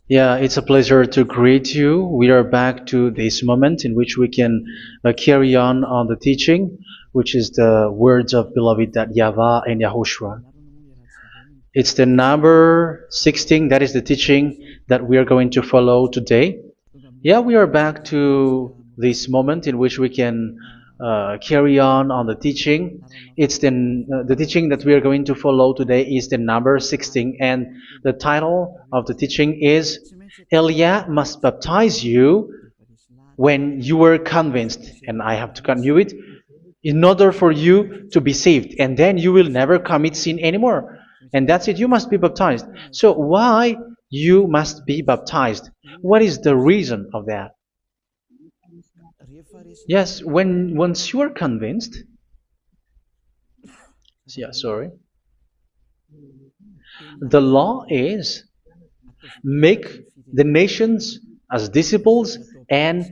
Yeah, it's a pleasure to greet you. We are back to this moment in which we can carry on the teaching, which is the words of beloved that YAHVAH and YAHOSHUA. It's the number 16, that is the teaching that we are going to follow today. Yeah, we are back to this moment in which we can carry on the teaching. It's the teaching that we are going to follow today is the number 16, and the title of the teaching is Elia must baptize you when you were convinced, and I have to continue it, in order for you to be saved, and then you will never commit sin anymore. And that's it, you must be baptized. So why you must be baptized? What is the reason of that? Yes, when once you are convinced, yeah, sorry, the law is make the nations as disciples and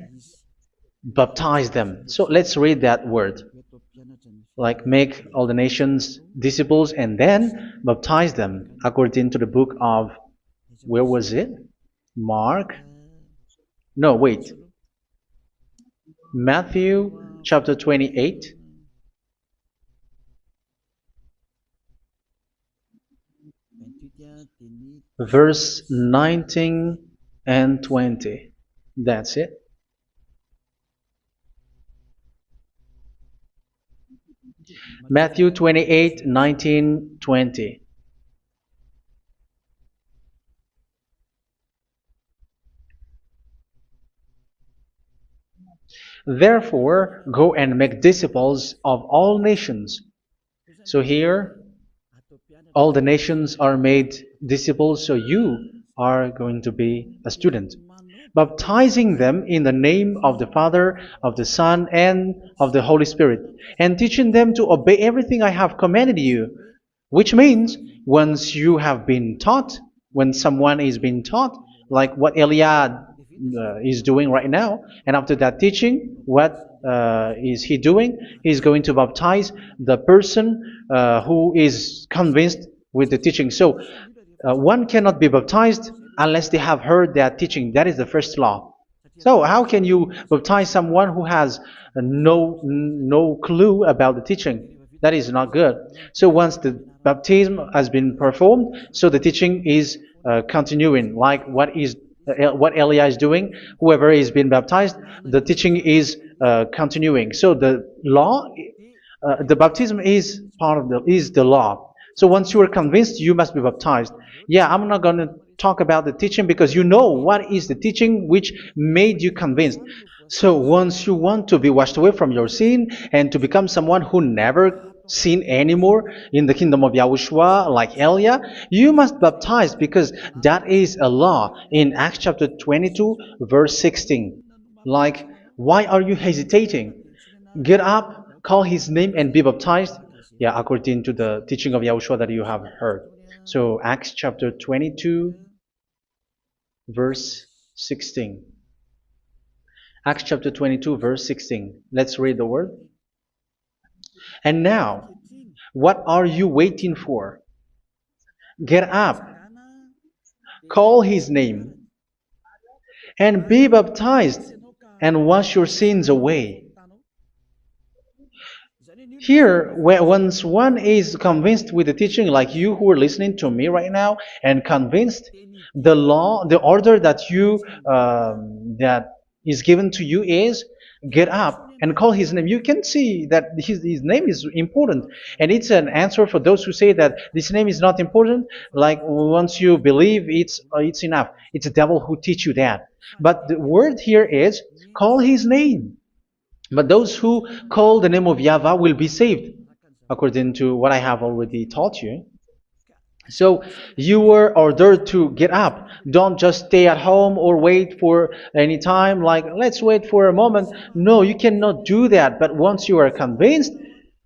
baptize them. So let's read that word. Like make all the nations disciples and then baptize them according to the book of, where was it? Mark? No, wait. Matthew chapter 28. Verse 19 and 20. That's it. Matthew 28, 19, 20. Therefore, go and make disciples of all nations. So here, all the nations are made disciples, so you are going to be a student. Baptizing them in the name of the Father, of the Son, and of the Holy Spirit, and teaching them to obey everything I have commanded you. Which means, once you have been taught, when someone is being taught, like what Elia is doing right now, and after that teaching, what is he doing? He's going to baptize the person who is convinced with the teaching. So one cannot be baptized unless they have heard that teaching. That is the first law. So how can you baptize someone who has no clue about the teaching? That is not good. So once the baptism has been performed, so the teaching is continuing. Like what Elia is doing, whoever is being baptized, the teaching is continuing. So the law, the baptism is part of the law. So once you are convinced, you must be baptized. Yeah, I'm not going to talk about the teaching because you know what is the teaching which made you convinced. So once you want to be washed away from your sin and to become someone who never sin anymore in the kingdom of Yahushua, like Elia, you must baptize because that is a law in Acts chapter 22, verse 16. Like, why are you hesitating? Get up, call his name, and be baptized. Yeah, according to the teaching of Yahushua that you have heard. So Acts chapter 22, verse 16. Acts chapter 22, verse 16. Let's read the word. And now, what are you waiting for? Get up, call his name, and be baptized, and wash your sins away. Here, once one is convinced with the teaching, like you who are listening to me right now, and convinced, the law, the order that that is given to you is get up and call his name. You can see that his name is important, and it's an answer for those who say that this name is not important. Like once you believe, it's enough. It's the devil who teach you that. But the word here is call his name. But those who call the name of YAHVAH will be saved, according to what I have already taught you. So you were ordered to get up. Don't just stay at home or wait for any time, like let's wait for a moment. No, you cannot do that. But once you are convinced,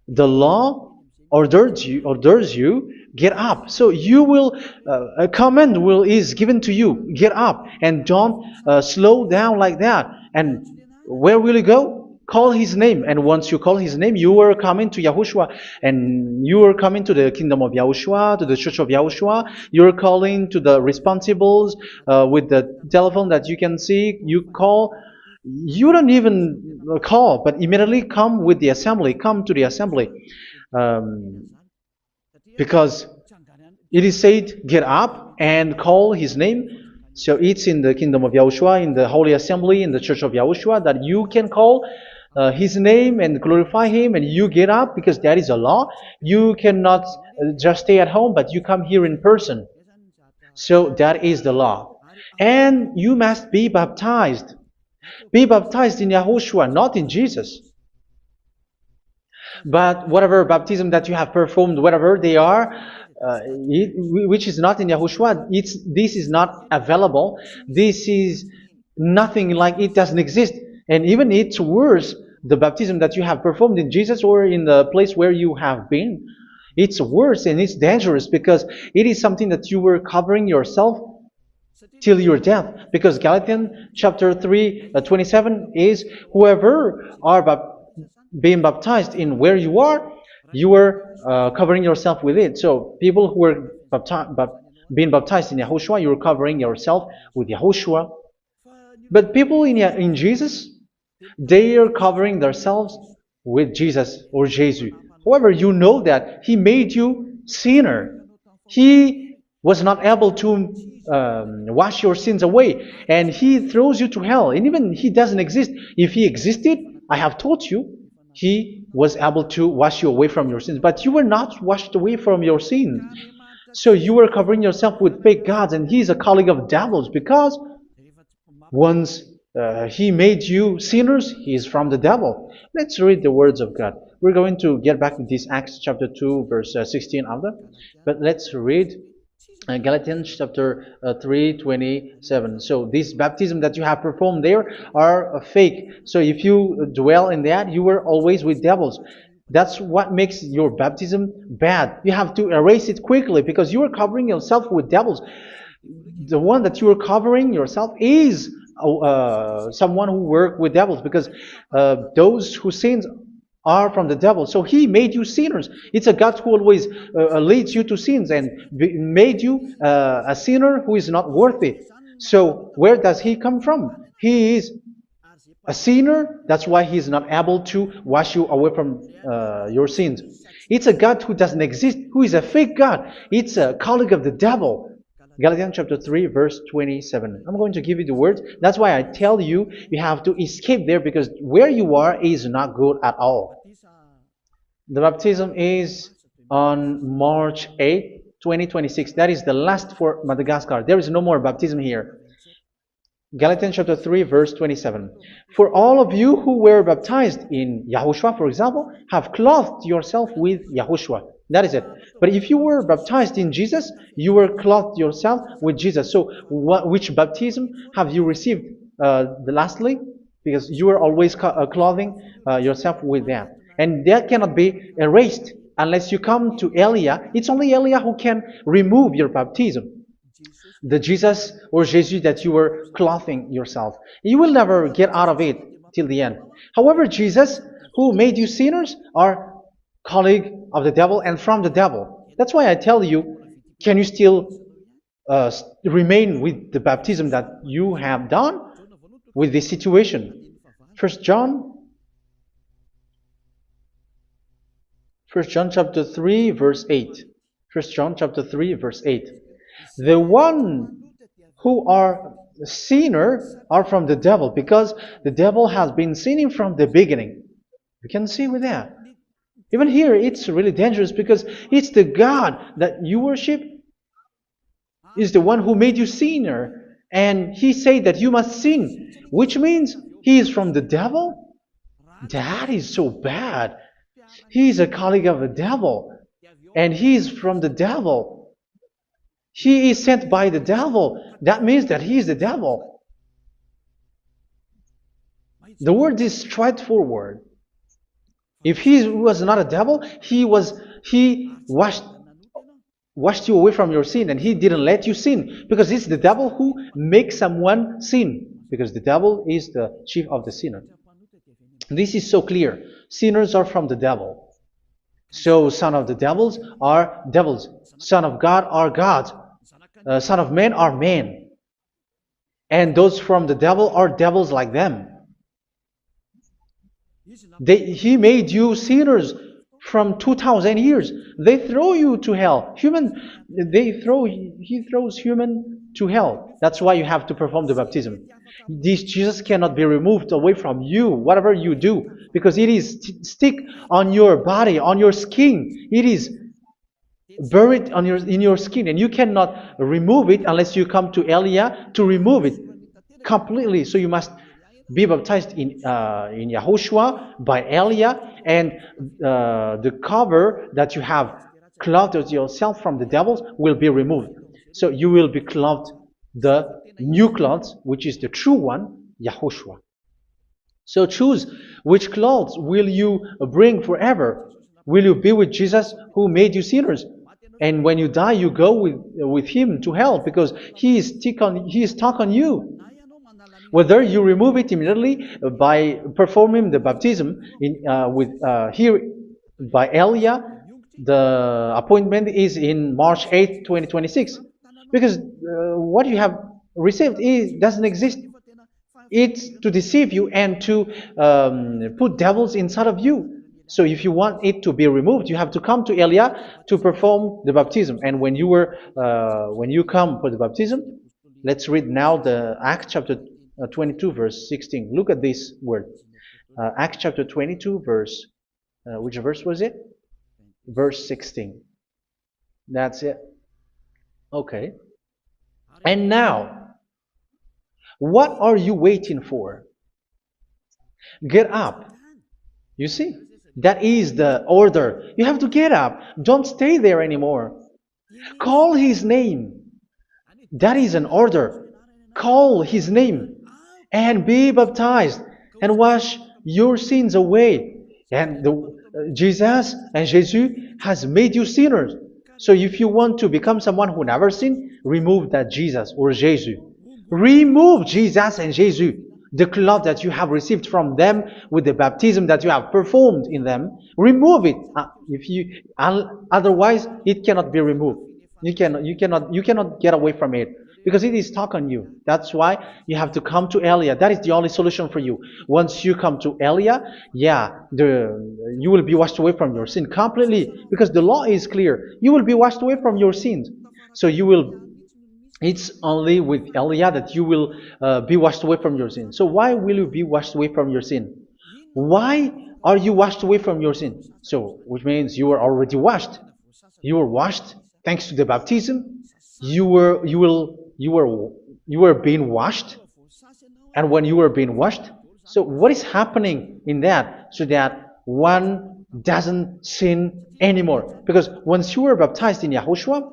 the law orders you get up. So you will a command is given to you, get up, and don't slow down like that. And where will you go? call his name. And once you call his name, you are coming to Yahushua. And you are coming to the kingdom of Yahushua, to the church of Yahushua. You're calling to the responsibles with the telephone that you can see. You call. You don't even call, but immediately come with the assembly. Come to the assembly. Um, because it is said, get up and call his name. So it's in the kingdom of Yahushua, in the holy assembly, in the church of Yahushua, that you can call his name and glorify him, and you get up, because that is a law. You cannot just stay at home, but you come here in person. So that is the law. And you must be baptized. Be baptized in Yahushua, not in Jesus. But whatever baptism that you have performed, whatever they are, which is not in Yahushua, this is not available. This is nothing, like it doesn't exist. And even it's worse, the baptism that you have performed in Jesus or in the place where you have been. It's worse and it's dangerous, because it is something that you were covering yourself till your death. Because Galatians chapter 3, 27 is, whoever are being baptized in where you are covering yourself with it. So people who were being baptized in Yahushua, you're covering yourself with Yahushua. But people in Jesus, they are covering themselves with Jesus or Jesus. However, you know that He made you sinner. He was not able to wash your sins away, and He throws you to hell. And even He doesn't exist. If He existed, I have taught you, He was able to wash you away from your sins. But you were not washed away from your sins. So you were covering yourself with fake gods, and He is a colleague of devils, because once He made you sinners, He is from the devil. Let's read the words of God. We're going to get back to this Acts chapter 2, verse 16 after. But let's read Galatians chapter 3, 27. So this baptism that you have performed there are fake. So if you dwell in that, you were always with devils. That's what makes your baptism bad. You have to erase it quickly, because you are covering yourself with devils. The one that you are covering yourself is someone who works with devils, because those who sin are from the devil. So He made you sinners. It's a God who always leads you to sins, and made you a sinner who is not worthy. So where does He come from? He is a sinner. That's why He is not able to wash you away from your sins. It's a God who doesn't exist, who is a fake God. It's a colleague of the devil. Galatians chapter 3, verse 27. I'm going to give you the words. That's why I tell you, you have to escape there, because where you are is not good at all. The baptism is on March 8, 2026. That is the last for Madagascar. There is no more baptism here. Galatians chapter 3, verse 27. For all of you who were baptized in Yahushua, for example, have clothed yourself with Yahushua. That is it. But if you were baptized in Jesus, you were clothed yourself with Jesus. So which baptism have you received lastly? Because you are always clothing yourself with that. And that cannot be erased unless you come to Eliah. It's only Eliah who can remove your baptism. The Jesus or Jesus that you were clothing yourself. You will never get out of it till the end. However, Jesus, who made you sinners, are colleague of the devil and from the devil. That's why I tell you, can you still remain with the baptism that you have done with this situation? First John chapter 3, verse 8. First John chapter 3, verse 8. The one who are sinner are from the devil, because the devil has been sinning from the beginning. You can see with that. Even here, it's really dangerous, because it's the God that you worship is the one who made you sinner. And He said that you must sin, which means He is from the devil. That is so bad. He is a colleague of the devil. And He is from the devil. He is sent by the devil. That means that He is the devil. The word is straightforward. If He was not a devil, He washed you away from your sin, and He didn't let you sin, because it's the devil who makes someone sin, because the devil is the chief of the sinner. This is so clear. Sinners are from the devil. So son of the devils are devils. Son of God are gods. Son of men are men. And those from the devil are devils like them. He made you sinners from 2,000 years. They throw you to hell. He throws human to hell. That's why you have to perform the baptism. This Jesus cannot be removed away from you, whatever you do, because it is stick on your body, on your skin. It is buried in your skin, and you cannot remove it unless you come to Elia to remove it completely. So you must be baptized in YAHOSHUA by Elia, and the cover that you have clothed yourself from the devils will be removed. So you will be clothed the new clothes, which is the true one, YAHOSHUA. So choose which clothes will you bring forever. Will you be with Jesus who made you sinners? And when you die, you go with him to hell because he is stuck on you. Whether you remove it immediately by performing the baptism here by Elia, the appointment is in March 8, 2026. Because what you have received doesn't exist. It's to deceive you and to put devils inside of you. So if you want it to be removed, you have to come to Elia to perform the baptism. And when you come for the baptism, let's read now the Acts chapter 22 verse 16. Look at this word. Acts chapter 22 verse, which verse was it? Verse 16. That's it. Okay. And now, what are you waiting for? Get up. You see? That is the order. You have to get up. Don't stay there anymore. Call his name. That is an order. Call his name and be baptized and wash your sins away. And Jesus has made you sinners. So if you want to become someone who never sinned, remove that Jesus or Jesus. Remove Jesus and Jesus. The cloth that you have received from them with the baptism that you have performed in them, remove it. Otherwise, it cannot be removed. You cannot get away from it because it is stuck on you. That's why you have to come to Elia. That is the only solution for you. Once you come to Elia, you will be washed away from your sin completely because the law is clear. You will be washed away from your sins. So it's only with Elia that you will be washed away from your sin. So why will you be washed away from your sin? Why are you washed away from your sin? So, which means you are already washed. You were washed thanks to the baptism. You were being washed, and when you were being washed, so what is happening in that? So that one doesn't sin anymore. Because once you were baptized in YAHOSHUA,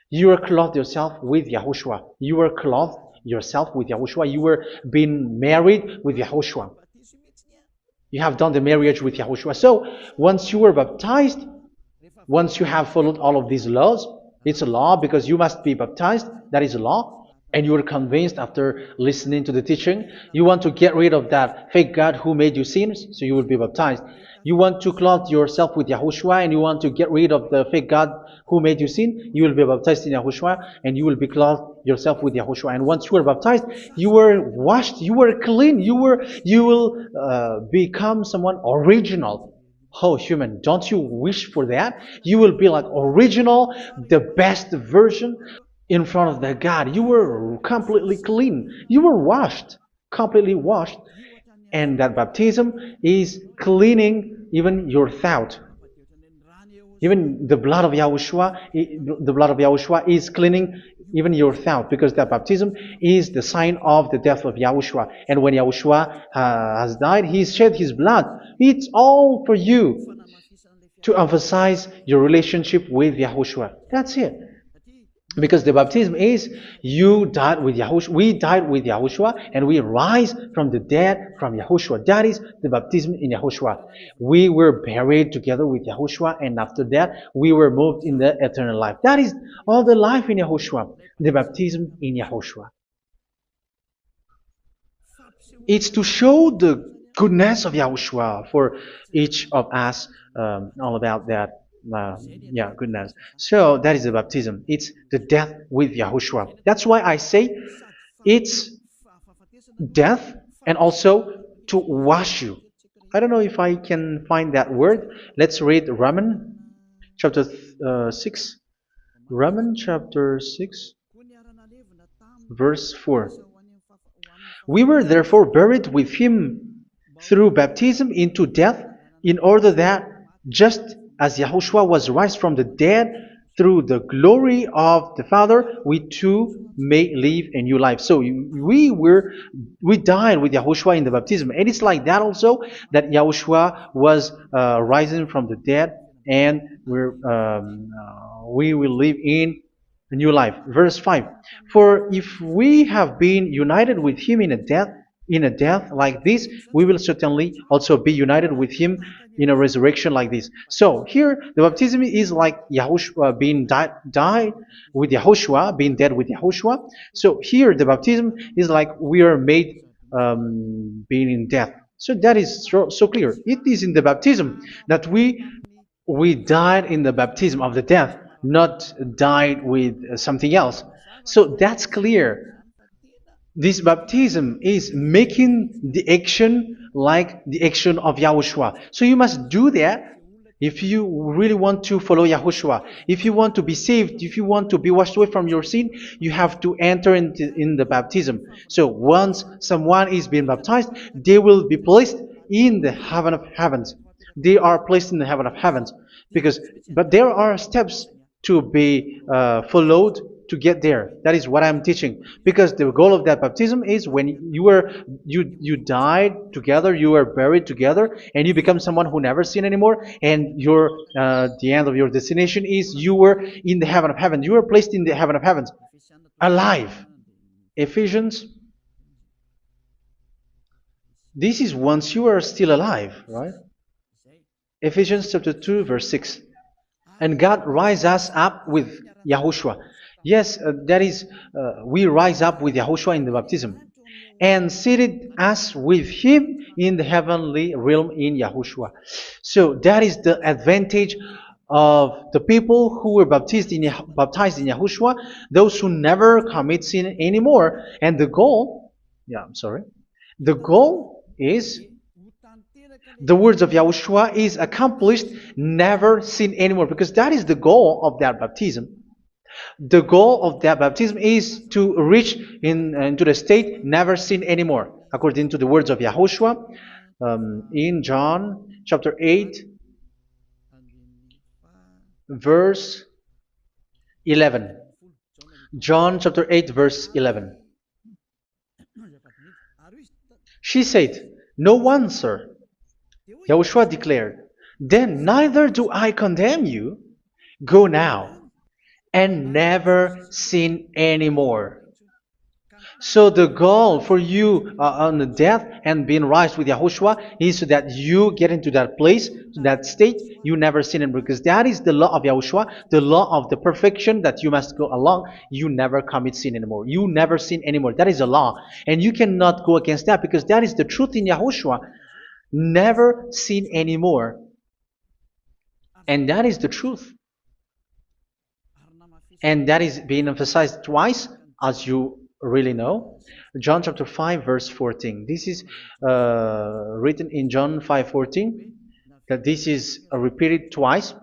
you were clothed yourself with YAHOSHUA. You were clothed yourself with YAHOSHUA. You were being married with YAHOSHUA. You have done the marriage with YAHOSHUA. So once you were baptized, once you have followed all of these laws, it's a law because you must be baptized. That is a law. And you are convinced after listening to the teaching, you want to get rid of that fake God who made you sinners, so you will be baptized. You want to clothe yourself with YAHOSHUA and you want to get rid of the fake God who made you sin, you will be baptized in YAHOSHUA and you will be clothed yourself with YAHOSHUA. And once you are baptized, you were washed, you were clean, you will become someone original. Oh, human, don't you wish for that? You will be like original, the best version in front of the God. You were completely clean. You were washed, completely washed. And that baptism is cleaning even your thought. Even the blood of YAHOSHUA is cleaning even your thought, because that baptism is the sign of the death of YAHOSHUA. And when YAHOSHUA has died, he shed his blood. It's all for you to emphasize your relationship with YAHOSHUA. That's it. Because the baptism is you died with YAHOSHUA, we died with YAHOSHUA, and we rise from the dead from YAHOSHUA. That is the baptism in YAHOSHUA. We were buried together with YAHOSHUA, and after that we were moved in the eternal life. That is all the life in YAHOSHUA, the baptism in YAHOSHUA. It's to show the goodness of Yahushua for each of us, all about that. Yeah, goodness. So that is the baptism. It's the death with Yahushua. That's why I say it's death and also to wash you. I don't know if I can find that word. Let's read Romans chapter 6. Romans chapter 6, verse 4. We were therefore buried with him through baptism into death, in order that, just as Yahushua was raised from the dead through the glory of the Father, we too may live a new life. So we died with Yahushua in the baptism, and it's like that also that Yahushua was rising from the dead, and we will live in a new life. Verse 5. For if we have been united with him in a death like this, we will certainly also be united with him in a resurrection like this. So here the baptism is like Yahushua being died with Yahushua, being dead with Yahushua. So here the baptism is like we are made being in death. So that is so clear. It is in the baptism that we died in the baptism of the death, not died with something else. So that's clear. This baptism is making the action like the action of Yahushua. So you must do that if you really want to follow Yahushua. If you want to be saved, if you want to be washed away from your sin, you have to enter in the baptism. So once someone is being baptized, they will be placed in the heaven of heavens. They are placed in the heaven of heavens, but there are steps to be followed to get there. That is what I'm teaching, because the goal of that baptism is when you died together, you were buried together, and you become someone who never sin anymore, and the end of your destination is you were in the heaven of heaven. You were placed in the heaven of heavens, alive. Ephesians. This is once you are still alive, right? Ephesians chapter 2, verse 6. And God rise us up with Yahushua. Yes, that is, we rise up with Yahushua in the baptism. And seated us with him in the heavenly realm in Yahushua. So that is the advantage of the people who were baptized in Yahushua, those who never commit sin anymore. And the goal, the goal is the words of Yahushua is accomplished, never sin anymore, because that is the goal of that baptism. The goal of that baptism is to reach into the state never sin anymore, according to the words of Yahushua in John chapter 8, verse 11. John chapter 8, verse 11. She said, "No one, sir." Yahushua declared, "Then neither do I condemn you. Go now and never sin anymore." So the goal for you on the death and being raised with Yahushua is so that you get into that place, to that state, you never sin anymore. Because that is the law of Yahushua, the law of the perfection that you must go along. You never commit sin anymore. You never sin anymore. That is a law. And you cannot go against that, because that is the truth in Yahushua. Never sin anymore. And that is the truth. And that is being emphasized twice, as you really know. John chapter 5, verse 14. This is written in John 5:14, that this is repeated twice.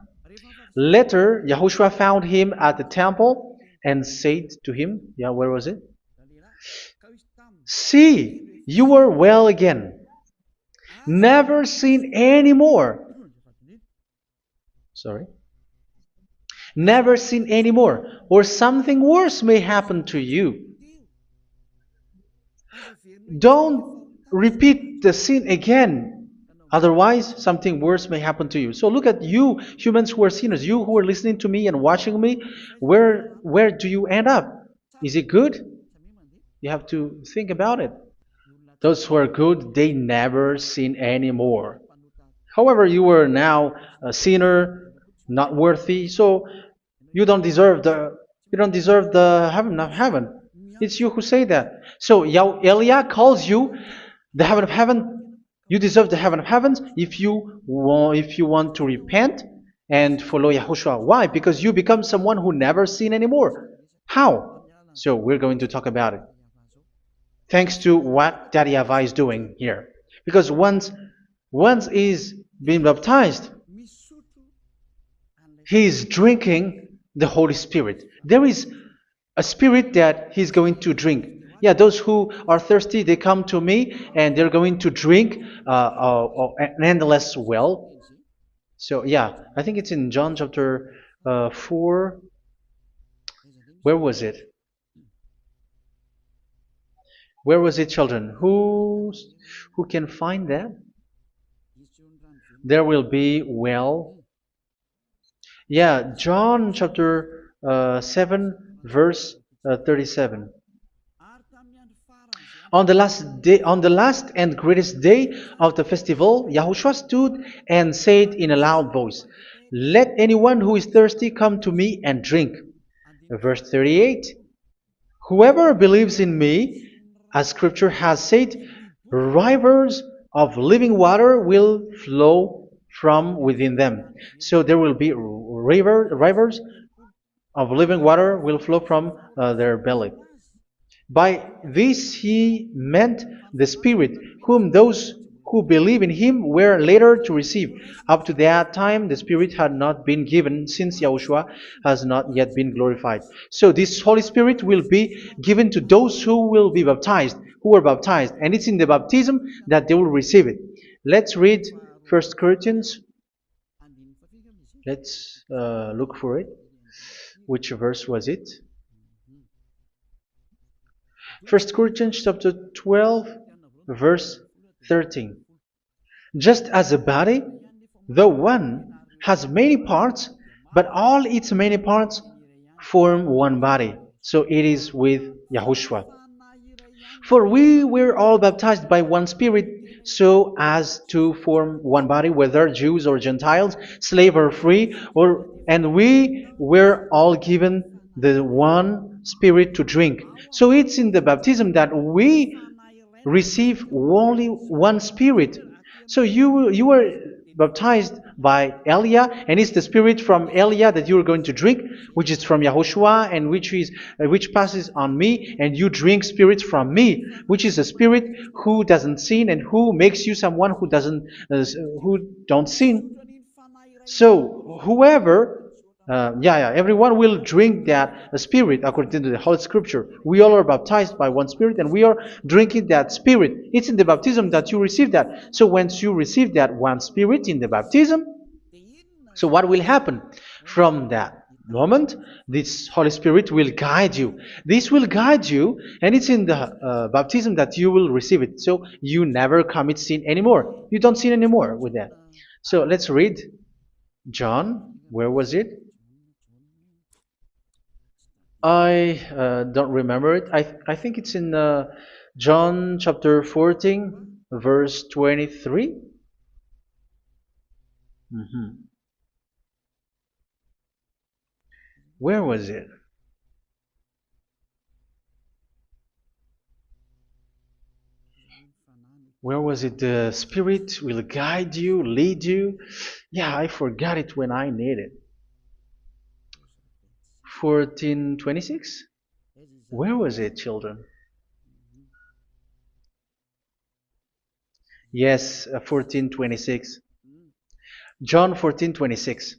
Later, Yahushua found him at the temple and said to him, where was it? "See, you are well again. Never sin anymore." Never sin anymore, or something worse may happen to you. Don't repeat the sin again. Otherwise, something worse may happen to you. So look at you, humans who are sinners, you who are listening to me and watching me. Where do you end up? Is it good? You have to think about it. Those who are good, they never sin anymore. However, you are now a sinner, not worthy, so you don't deserve the heaven of heaven. It's you who say that. So Eliah calls you the heaven of heaven You deserve the heaven of heavens if you want to repent and follow Yahushua. Why? Because you become someone who never sin anymore. How? So we're going to talk about it. Thanks to what Daddy YAHVAH is doing here. Because once he's been baptized, he is drinking the Holy Spirit. There is a spirit that he's going to drink. Yeah, those who are thirsty, they come to me and they're going to drink an endless well. So yeah, I think it's in John chapter 4. Where was it? Where was it, children? Who can find that? There will be well. Yeah, John chapter 7, verse 37. On the last day, on the last and greatest day of the festival, Yahushua stood and said in a loud voice, "Let anyone who is thirsty come to me and drink." Verse 38. Whoever believes in me, as Scripture has said, rivers of living water will flow from within them. So there will be rivers of living water will flow from their belly. By this he meant the Spirit, whom those who believe in him were later to receive. Up to that time, the Spirit had not been given, since Yahushua has not yet been glorified. So this Holy Spirit will be given to those who will be baptized, who were baptized, and it's in the baptism that they will receive it. Let's read 1 Corinthians. Let's look for it. Which verse was it? 1 Corinthians chapter 12, verse 13. Just as a body, though one, has many parts, but all its many parts form one body. So it is with Yahushua. For we were all baptized by one Spirit, so as to form one body, whether Jews or Gentiles, slave or free, and we were all given the one Spirit to drink. So it's in the baptism that we receive only one Spirit. So you were baptized by Elia, and it's the Spirit from Elia that you are going to drink, which is from Yahushua, and which passes on me, and you drink Spirit from me, which is a Spirit who doesn't sin and who makes you someone who don't sin. So whoever everyone will drink that Spirit according to the Holy Scripture. We all are baptized by one Spirit, and we are drinking that Spirit. It's in the baptism that you receive that. So once you receive that one Spirit in the baptism, so what will happen? From that moment, this Holy Spirit will guide you. This will guide you, and it's in the baptism that you will receive it. So you never commit sin anymore. You don't sin anymore with that. So let's read John. Where was it? I don't remember it. I think it's in John chapter 14, verse 23. Where was it? Where was it? The Spirit will guide you, lead you. Yeah, I forgot it when I need it. 14:26? Where was it, children? Yes, 14:26. John 14:26.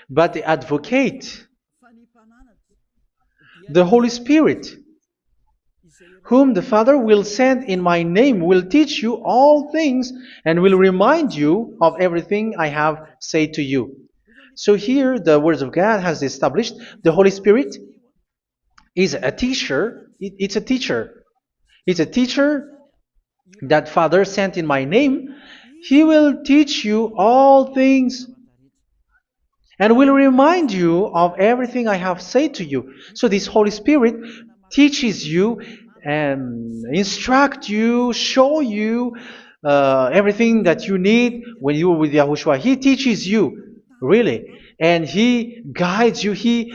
But the Advocate, the Holy Spirit, whom the Father will send in my name, will teach you all things and will remind you of everything I have said to you. So here the Word of God has established the Holy Spirit is a teacher. It's a teacher. It's a teacher that Father sent in my name. He will teach you all things and will remind you of everything I have said to you. So this Holy Spirit teaches you and instruct you, show you everything that you need when you are with Yahushua. He teaches you, really. And He guides you. He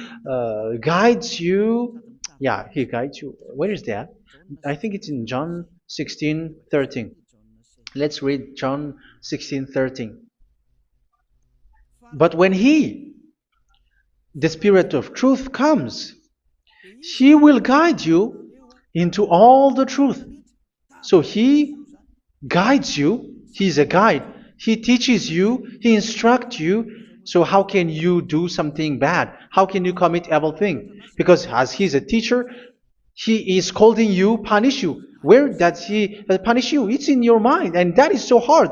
guides you. Yeah, He guides you. Where is that? I think it's in John 16:13. Let's read John 16:13. But when He, the Spirit of truth, comes, He will guide you into all the truth. So He guides you. He's a guide. He teaches you. He instructs you. So how can you do something bad? How can you commit evil thing? Because as He's a teacher, He is scolding you, punish you. Where does He punish you? It's in your mind, and that is so hard.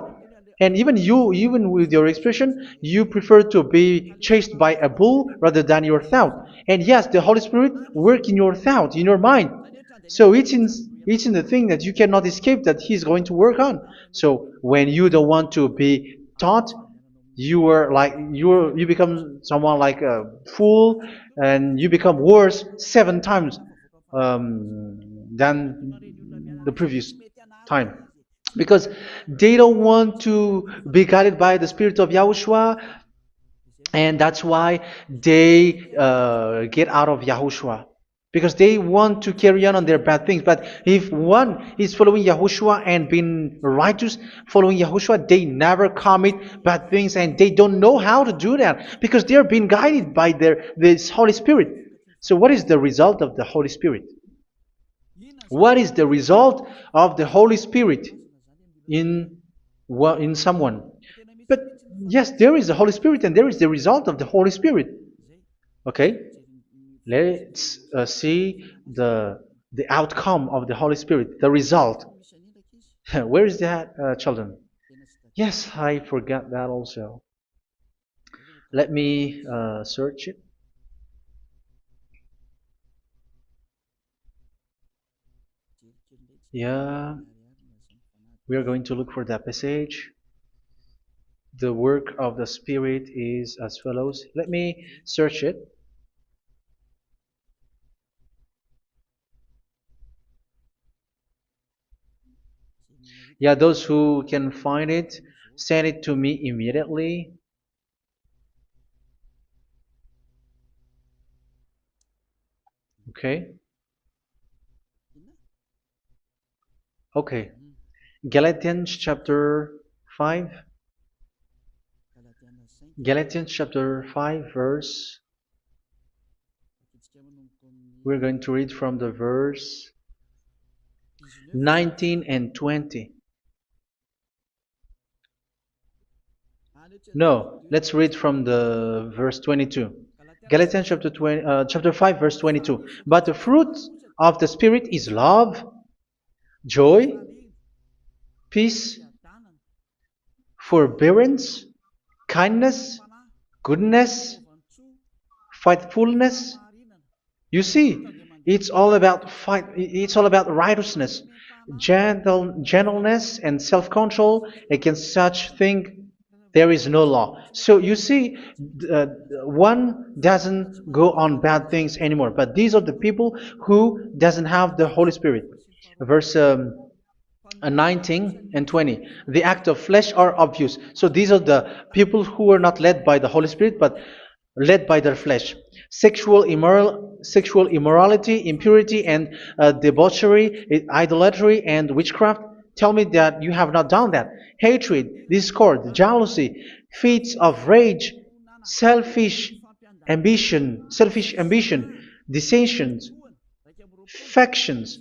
And even you, even with your expression, you prefer to be chased by a bull rather than your thought. And yes, the Holy Spirit work in your thought, in your mind. So it's in the thing that you cannot escape that He's going to work on. So when you don't want to be taught, you become someone like a fool, and you become worse 7 times than the previous time, because they don't want to be guided by the Spirit of Yahushua, and that's why they get out of Yahushua, because they want to carry on their bad things. But if one is following Yahushua and being righteous, following Yahushua, they never commit bad things, and they don't know how to do that because they're being guided by this Holy Spirit. So what is the result of the Holy Spirit? What is the result of the Holy Spirit in someone? But yes, there is the Holy Spirit, and there is the result of the Holy Spirit. Okay, let's see the outcome of the Holy Spirit, the result. Where is that, children? Yes, I forgot that also. Let me search it. Yeah, we are going to look for that passage. The work of the Spirit is as follows. Let me search it. Yeah, those who can find it, send it to me immediately. Okay. Okay. Galatians chapter 5. Galatians chapter 5 verse. We're going to read from the verse 19 and 20. No, let's read from the verse 22. Galatians chapter 5 verse 22. But the fruit of the Spirit is love, joy, peace, forbearance, kindness, goodness, faithfulness. You see, it's all about fight. It's all about righteousness, gentleness, and self-control. Against such thing, there is no law. So you see, one doesn't go on bad things anymore. But these are the people who doesn't have the Holy Spirit. Verse 19 and 20. The act of flesh are obvious. So these are the people who are not led by the Holy Spirit, but led by their flesh. Sexual immorality, impurity, and debauchery, idolatry, and witchcraft. Tell me that you have not done that. Hatred, discord, jealousy, fits of rage, selfish ambition, dissensions, factions.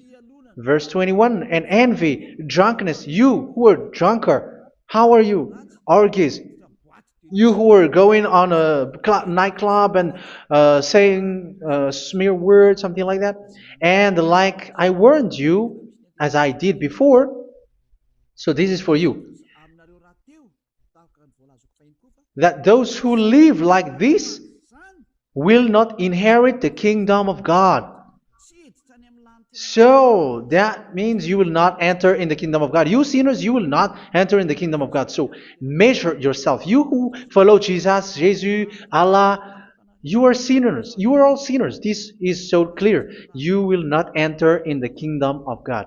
Verse 21, and envy, drunkenness. You who are drunkard, how are you? Orgies. You who are going on a nightclub and saying smear words, something like that. And like I warned you, as I did before, so this is for you. That those who live like this will not inherit the kingdom of God. So that means you will not enter in the kingdom of God. You sinners, you will not enter in the kingdom of God. So measure yourself. You who follow Jesus, Allah, you are sinners. You are all sinners. This is so clear. You will not enter in the kingdom of God.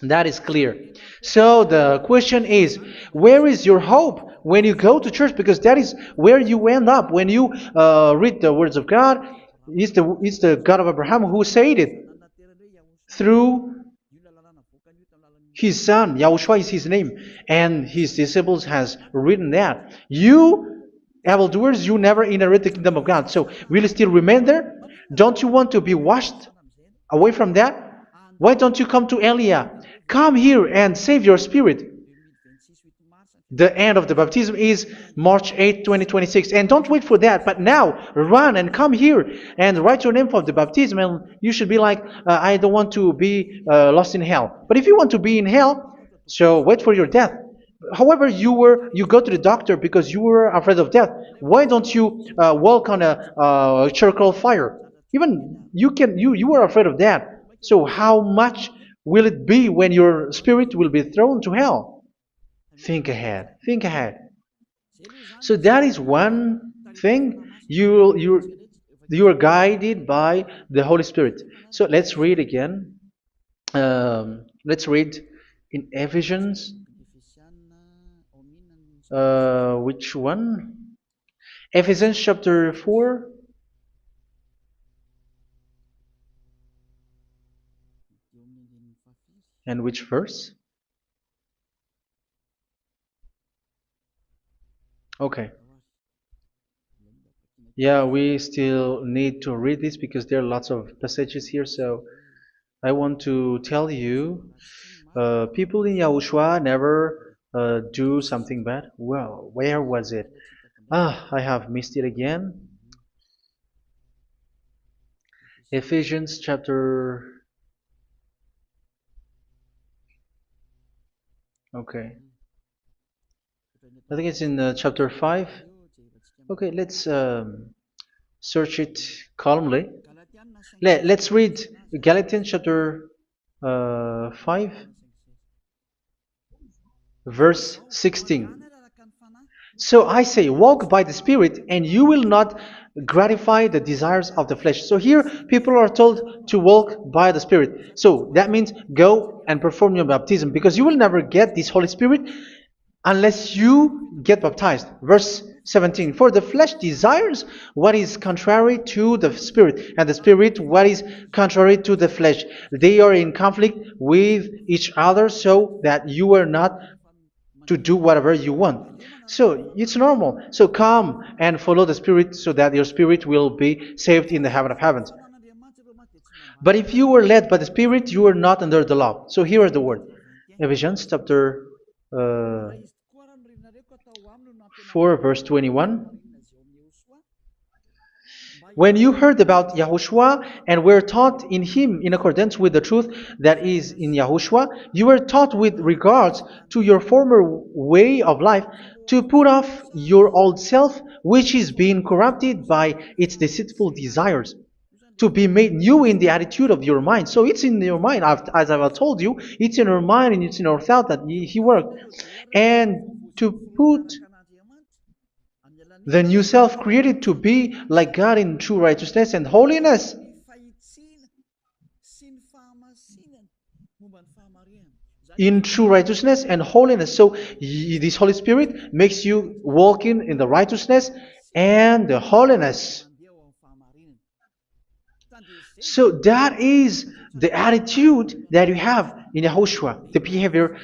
That is clear. So the question is, where is your hope when you go to church? Because that is where you end up. When you read the words of God, it's the God of Abraham who said it. Through His son, Yahushua is his name, and his disciples has written that. You, evildoers, you never inherit the kingdom of God. So will you still remain there? Don't you want to be washed away from that? Why don't you come to Elia? Come here and save your spirit. The end of the baptism is March 8, 2026. And don't wait for that, but now run and come here and write your name for the baptism. And you should be like, I don't want to be lost in hell. But if you want to be in hell, so wait for your death. However, you go to the doctor because you were afraid of death. Why don't you walk on a charcoal fire? Even you were afraid of that. So how much will it be when your spirit will be thrown to hell? Think ahead. Think ahead. So that is one thing. You are guided by the Holy Spirit. So let's read again. Let's read in Ephesians. Which one? Ephesians chapter 4. And which verse? Okay. Yeah, we still need to read this because there are lots of passages here. So I want to tell you, people in Yahushua never do something bad. Well, where was it? I have missed it again. Ephesians chapter. Okay. I think it's in chapter 5. Okay, let's search it calmly. Let's read Galatians chapter 5, verse 16. So I say, walk by the Spirit, and you will not gratify the desires of the flesh. So here, people are told to walk by the Spirit. So that means go and perform your baptism, because you will never get this Holy Spirit unless you get baptized. Verse 17. For the flesh desires what is contrary to the Spirit, and the Spirit what is contrary to the flesh. They are in conflict with each other, so that you are not to do whatever you want. So it's normal. So come and follow the Spirit so that your spirit will be saved in the heaven of heavens. But if you were led by the Spirit, you are not under the law. So here is the word. Ephesians chapter 4 verse 21. When you heard about Yahushua and were taught in him in accordance with the truth that is in Yahushua, you were taught with regards to your former way of life to put off your old self, which is being corrupted by its deceitful desires, to be made new in the attitude of your mind. So it's in your mind, as I've told you, it's in your mind and it's in your thought that he worked. And to put the new self created to be like God in true righteousness and holiness. In true righteousness and holiness. So this Holy Spirit makes you walking in the righteousness and the holiness. So that is the attitude that you have in Yahushua, the behavior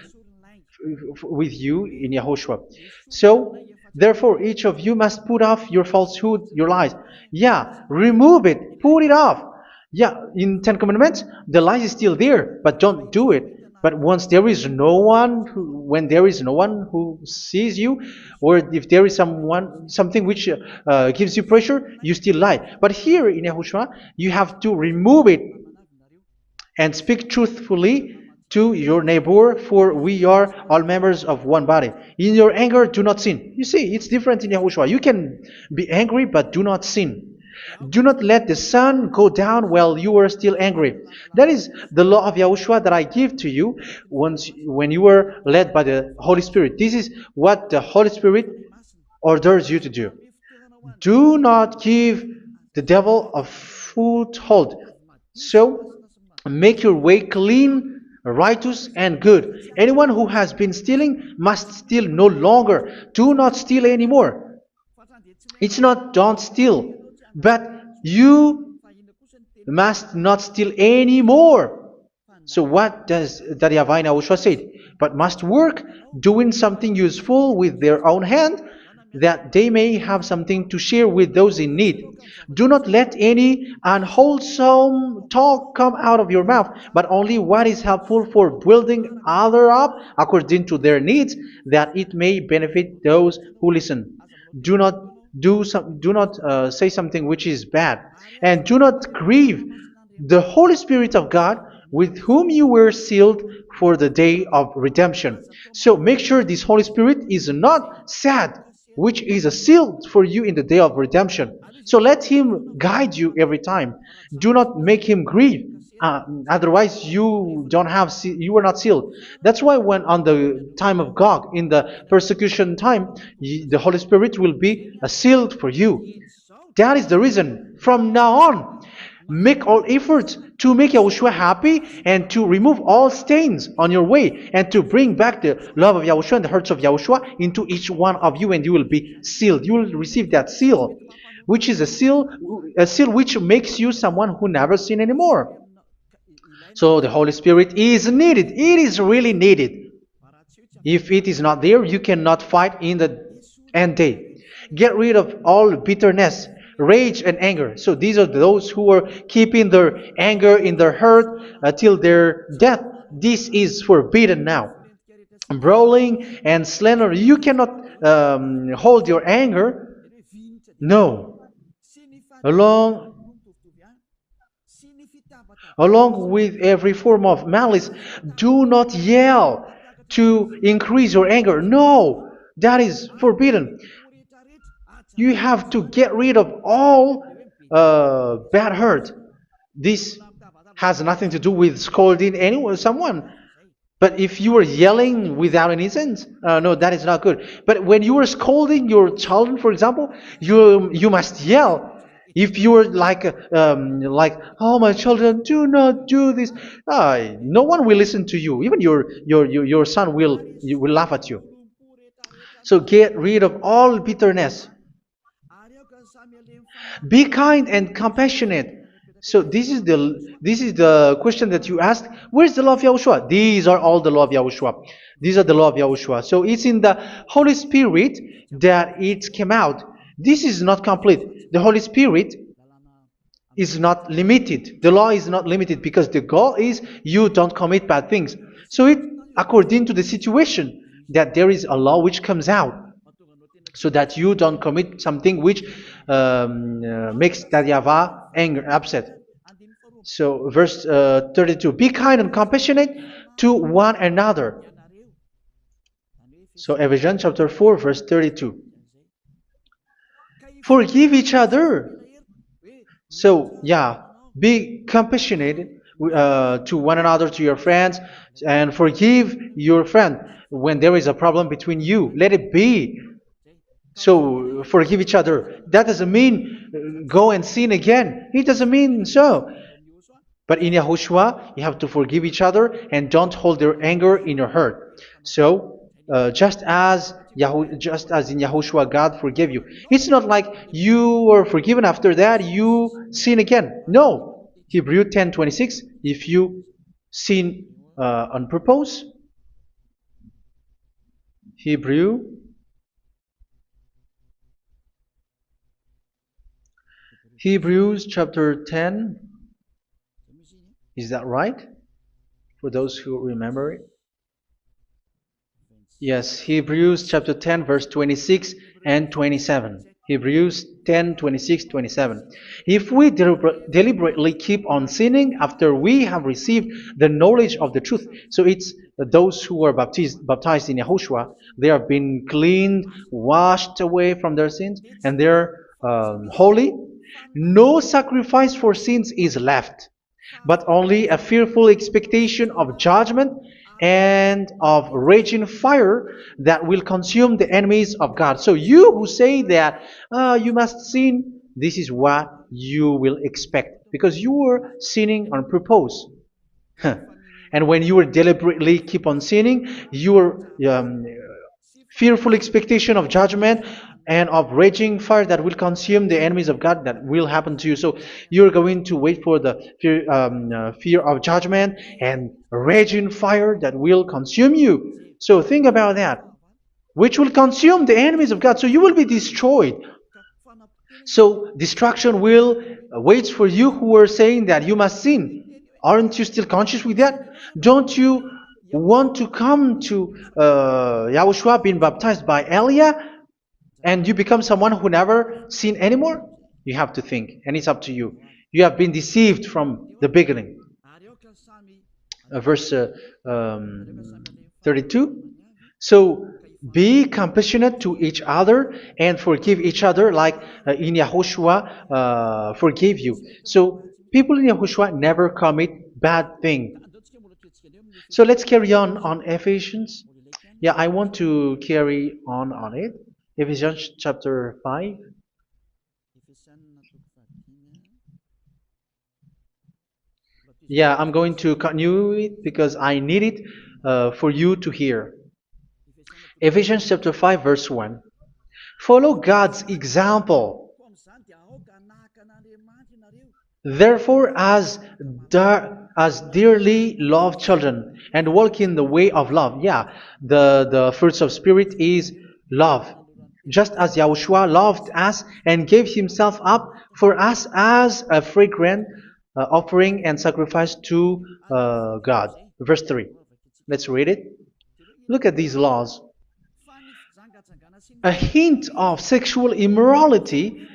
with you in Yahushua. So therefore, each of you must put off your falsehood, your lies. Yeah, remove it, put it off. Yeah, in Ten Commandments, the lie is still there, but don't do it. But once there is no one, when there is no one who sees you, or if there is something which gives you pressure, you still lie. But here in Yahushua, you have to remove it and speak truthfully to your neighbor, for we are all members of one body. In your anger, do not sin. You see, it's different in Yahushua. You can be angry, but do not sin. Do not let the sun go down while you are still angry. That is the law of Yahushua that I give to you when you were led by the Holy Spirit. This is what the Holy Spirit orders you to do. Do not give the devil a foothold. So, make your way clean, righteous, and good. Anyone who has been stealing must steal no longer. Do not steal anymore. It's not don't steal, but you must not steal anymore. So what does Daddy Yahweh YAHOSHUA say? But must work doing something useful with their own hand, that they may have something to share with those in need. Do not let any unwholesome talk come out of your mouth, but only what is helpful for building other up according to their needs, that it may benefit those who listen. Do not do not say something which is bad, and do not grieve the Holy Spirit of God, with whom you were sealed for the day of redemption. So make sure this Holy Spirit is not sad, which is a seal for you in the day of redemption. So let Him guide you every time. Do not make Him grieve. Otherwise, you were not sealed. That's why when on the time of God, in the persecution time, the Holy Spirit will be a sealed for you. That is the reason. From now on, make all efforts to make Yahushua happy and to remove all stains on your way and to bring back the love of Yahushua and the hearts of Yahushua into each one of you, and you will be sealed. You will receive that seal, which is a seal which makes you someone who never sin anymore. So the Holy Spirit is needed. It is really needed. If it is not there, you cannot fight in the end day. Get rid of all bitterness, rage, and anger. So these are those who are keeping their anger in their heart till their death. This is forbidden now. Brawling and slander. You cannot hold your anger. No. Along Along with every form of malice, do not yell to increase your anger. No, that is forbidden. You have to get rid of all bad hurt. This has nothing to do with scolding anyone, someone. But if you are yelling without any sense, no, that is not good. But when you are scolding your children, for example, you must yell. If you are like, oh my children, do not do this, no one will listen to you. Even your son will laugh at you. So get rid of all bitterness. Be kind and compassionate. So this is the question that you asked. Where's the law of Yahushua? These are all the law of Yahushua. These are the law of Yahushua. So it's in the Holy Spirit that it came out. This is not complete. The Holy Spirit is not limited. The law is not limited because the goal is you don't commit bad things. So it according to the situation that there is a law which comes out, so that you don't commit something which makes that YAHVAH anger, upset. So verse 32, be kind and compassionate to one another. So Ephesians chapter 4 verse 32. Forgive each other. So yeah, be compassionate to one another, to your friends, and forgive your friend when there is a problem between you. Let it be. So forgive each other. That doesn't mean go and sin again. It doesn't mean so. But in Yahushua, you have to forgive each other and don't hold their anger in your heart. So just as in Yahushua, God forgave you. It's not like you were forgiven after that you sin again. No. Hebrew 10:26. If you sin on purpose, Hebrews chapter 10. Is that right? For those who remember it. Yes, Hebrews chapter 10 verse 26 and 27. Hebrews 10, 26, 27. If we deliberately keep on sinning after we have received the knowledge of the truth, so it's those who are baptized in Yahushua, they have been cleaned, washed away from their sins, and they're holy. No sacrifice for sins is left, but only a fearful expectation of judgment and of raging fire that will consume the enemies of God. So you who say that you must sin, this is what you will expect, because you were sinning on purpose. And when you deliberately keep on sinning, you are fearful expectation of judgment and of raging fire that will consume the enemies of God that will happen to you. So you're going to wait for the fear of judgment and raging fire that will consume you. So think about that, which will consume the enemies of God. So you will be destroyed. So destruction will wait for you who are saying that you must sin. Aren't you still conscious with that? Don't you want to come to Yahushua being baptized by Elia and you become someone who never sin anymore? You have to think, and it's up to you. You have been deceived from the beginning. Verse 32. So be compassionate to each other and forgive each other like in Yahushua forgave you. So people in Yahushua never commit bad thing. So let's carry on Ephesians. Yeah, I want to carry on it. Ephesians chapter 5. Yeah, I'm going to continue it because I need it for you to hear. Ephesians chapter 5 verse 1. Follow God's example. Therefore, as dearly loved children, and walk in the way of love. Yeah, the fruits of spirit is love. Just as Yahushua loved us and gave himself up for us as a fragrant offering and sacrifice to God. Verse 3. Let's read it. Look at these laws. A hint of sexual immorality,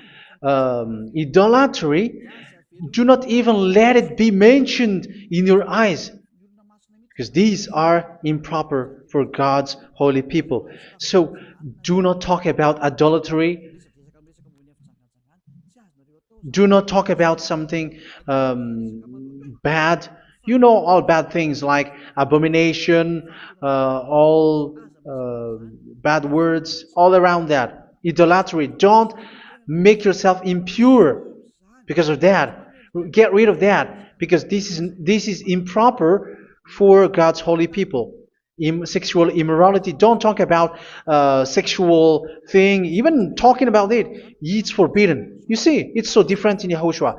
idolatry, do not even let it be mentioned in your eyes, because these are improper for God's holy people. So do not talk about idolatry. Do not talk about something bad. You know all bad things like abomination, all bad words, all around that. Idolatry. Don't make yourself impure because of that. Get rid of that because this is improper for God's holy people. Sexual immorality. Don't talk about sexual thing. Even talking about it's forbidden. You see, it's so different in Yahushua.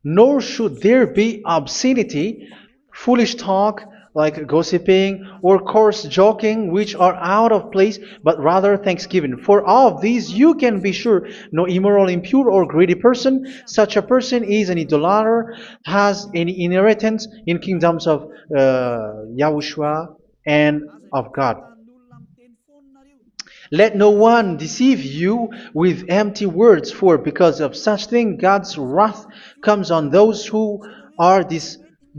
Nor should there be obscenity, foolish talk like gossiping or coarse joking, which are out of place, but rather thanksgiving. For of these you can be sure: no immoral, impure, or greedy person, such a person is an idolater, has any inheritance in kingdoms of Yahushua and of God. Let no one deceive you with empty words, for because of such thing God's wrath comes on those who are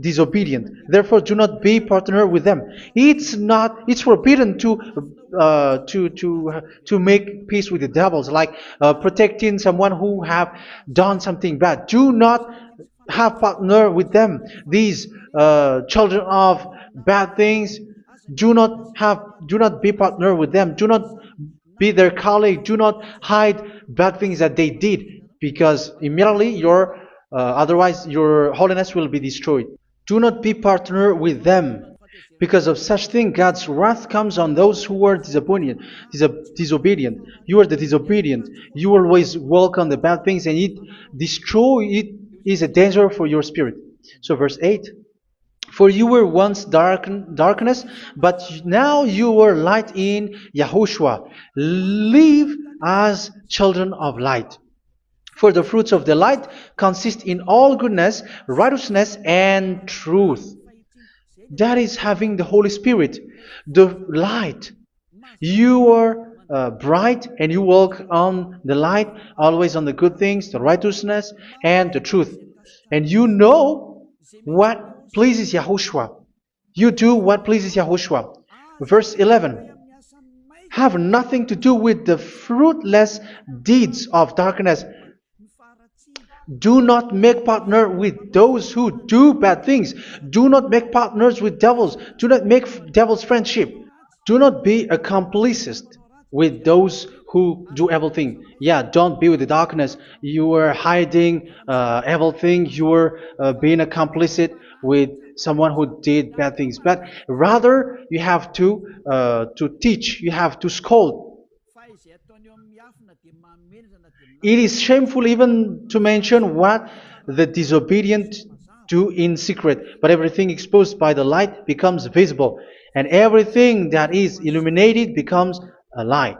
disobedient. Therefore, do not be partner with them. It's forbidden to make peace with the devils, like protecting someone who have done something bad. Do not have partner with them. These children of bad things. Do not be partner with them. Do not be their colleague. Do not hide bad things that they did, because immediately otherwise your holiness will be destroyed. Do not be partner with them. Because of such thing, God's wrath comes on those who are disobedient. You are the disobedient. You always walk on the bad things, and it is a danger for your spirit. So verse 8. For you were once darkness, but now you are light in Yahushua. Live as children of light. For the fruits of the light consist in all goodness, righteousness, and truth. That is having the Holy Spirit, the light. You are bright and you walk on the light, always on the good things, the righteousness, and the truth. And you know what pleases Yahushua. You do what pleases Yahushua. Verse 11. Have nothing to do with the fruitless deeds of darkness. Do not make partner with those who do bad things. Do not make partners with devils. Do not make devil's friendship. Do not be accomplices with those who do evil things. Yeah, don't be with the darkness. You are hiding evil things. You are being a complicit with someone who did bad things, but rather you have to teach, you have to scold. It is shameful even to mention what the disobedient do in secret, but everything exposed by the light becomes visible, and everything that is illuminated becomes a light.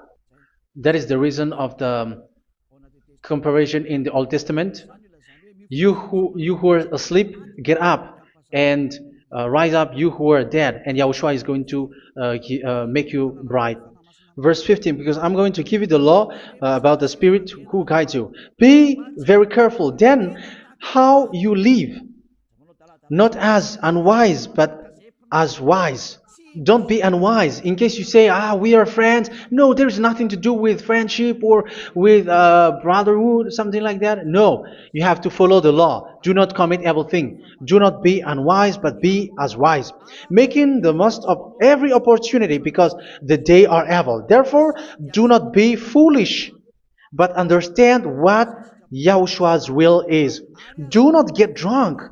That is the reason of the comparison in the Old Testament. You who are asleep, get up and rise up, you who are dead, and Yahushua is going to make you bright. Verse 15, because I'm going to give you the law about the Spirit who guides you. Be very careful then how you live, not as unwise, but as wise. Don't be unwise. In case you say, we are friends. No, there's nothing to do with friendship or with brotherhood, something like that. No, you have to follow the law. Do not commit evil thing. Do not be unwise, but be as wise, making the most of every opportunity, because the day are evil. Therefore, do not be foolish, but understand what Yahushua's will is. Do not get drunk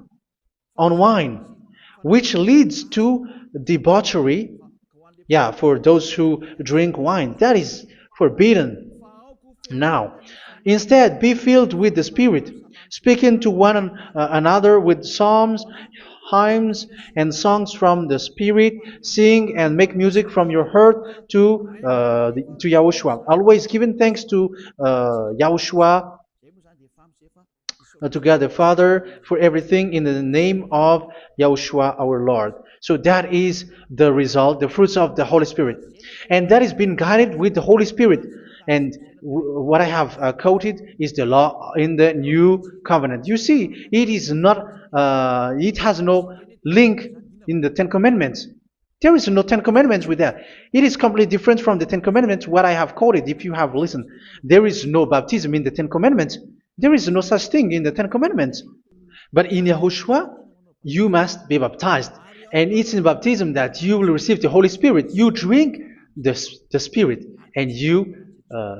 on wine, which leads to debauchery. Yeah, for those who drink wine, that is forbidden now. Instead, be filled with the Spirit, speaking to one another with psalms, hymns, and songs from the Spirit. Sing and make music from your heart to Yahushua. Always giving thanks to Yahushua, to God the Father, for everything in the name of Yahushua our Lord. So that is the result, the fruits of the Holy Spirit. And that is being guided with the Holy Spirit. And what I have quoted is the law in the new covenant. You see, it is not, it has no link in the Ten Commandments. There is no Ten Commandments with that. It is completely different from the Ten Commandments, what I have quoted, if you have listened. There is no baptism in the Ten Commandments. There is no such thing in the Ten Commandments. But in Yahushua, you must be baptized. And it's in baptism that you will receive the Holy Spirit. You drink the Spirit, and you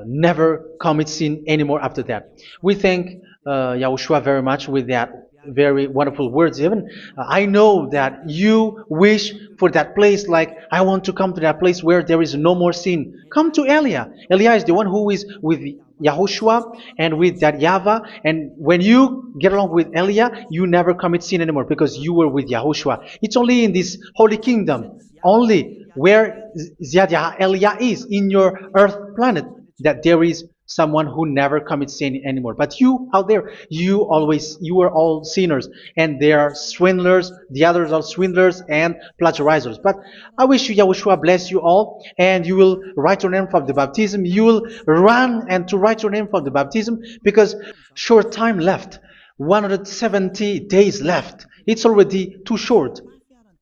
never commit sin anymore after that. We thank Yahushua very much with that very wonderful words. Even I know that you wish for that place, like, I want to come to that place where there is no more sin. Come to Elia. Elia is the one who is with Yahushua and with that YAHVAH. And when you get along with Elia, you never commit sin anymore, because you were with Yahushua. It's only in this holy kingdom, only where Ziad Elia is, in your earth planet, that there is someone who never commits sin anymore. But you out there, you are all sinners, and they are swindlers. The others are swindlers and plagiarizers. But I wish you, Yahushua, bless you all, and you will write your name from the baptism. You will run and to write your name from the baptism, because short time left, 170 days left. It's already too short.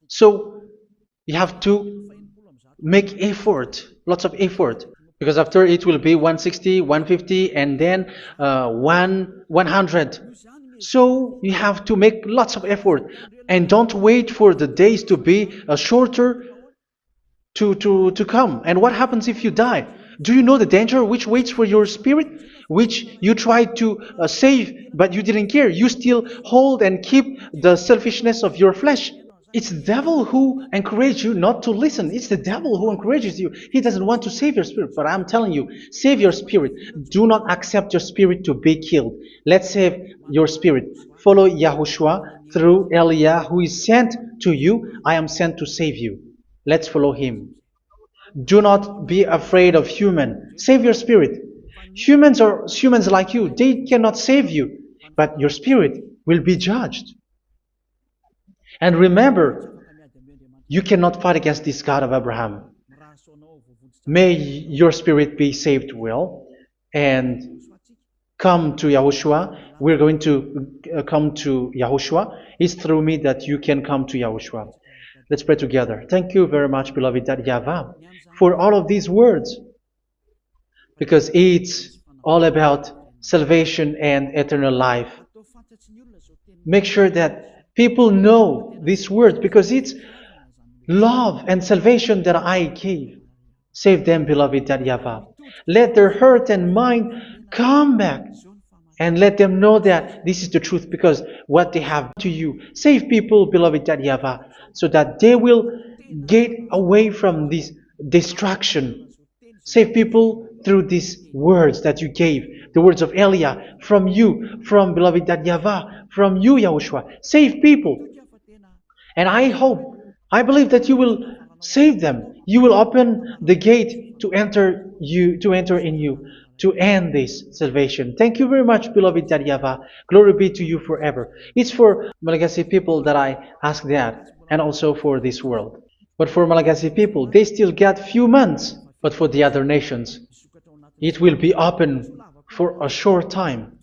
So you have to make effort, lots of effort. Because after it will be 160, 150, and then 100. So you have to make lots of effort. And don't wait for the days to be shorter to come. And what happens if you die? Do you know the danger which waits for your spirit? Which you tried to save, but you didn't care. You still hold and keep the selfishness of your flesh. It's the devil who encourages you not to listen. It's the devil who encourages you. He doesn't want to save your spirit. But I'm telling you, save your spirit. Do not accept your spirit to be killed. Let's save your spirit. Follow Yahushua through Elia, who is sent to you. I am sent to save you. Let's follow him. Do not be afraid of human. Save your spirit. Humans are humans like you. They cannot save you. But your spirit will be judged. And remember, you cannot fight against this God of Abraham. May your spirit be saved well and come to Yahushua. We're going to come to Yahushua. It's through me that you can come to Yahushua. Let's pray together. Thank you very much, beloved YAHVAH, for all of these words, because it's all about salvation and eternal life. Make sure that people know these words, because it's love and salvation that I gave. Save them, beloved YAHVAH. Let their heart and mind come back And let them know that this is the truth because what they have to you. Save people, beloved YAHVAH, so that they will get away from this distraction. Save people through these words that you gave, the words of Elia, from you, from beloved YAHVAH, from you, Yahushua. Save people. And I believe that you will save them. You will open the gate to enter in you, to end this salvation. Thank you very much, beloved YAHVAH. Glory be to you forever. It's for Malagasy people that I ask that, and also for this world. But for Malagasy people, they still get few months. But for the other nations, it will be open for a short time.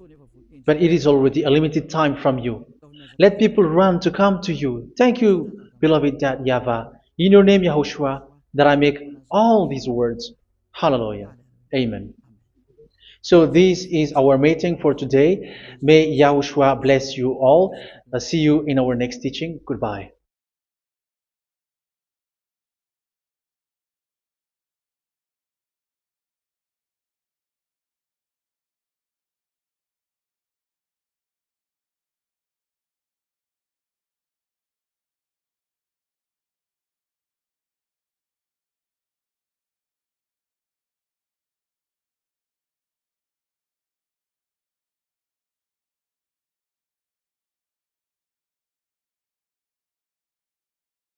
But it is already a limited time from you. Let people run to come to you. Thank you, beloved YAHVAH. In your name, Yahushua, that I make all these words. Hallelujah. Amen. So this is our meeting for today. May Yahushua bless you all. See you in our next teaching. Goodbye.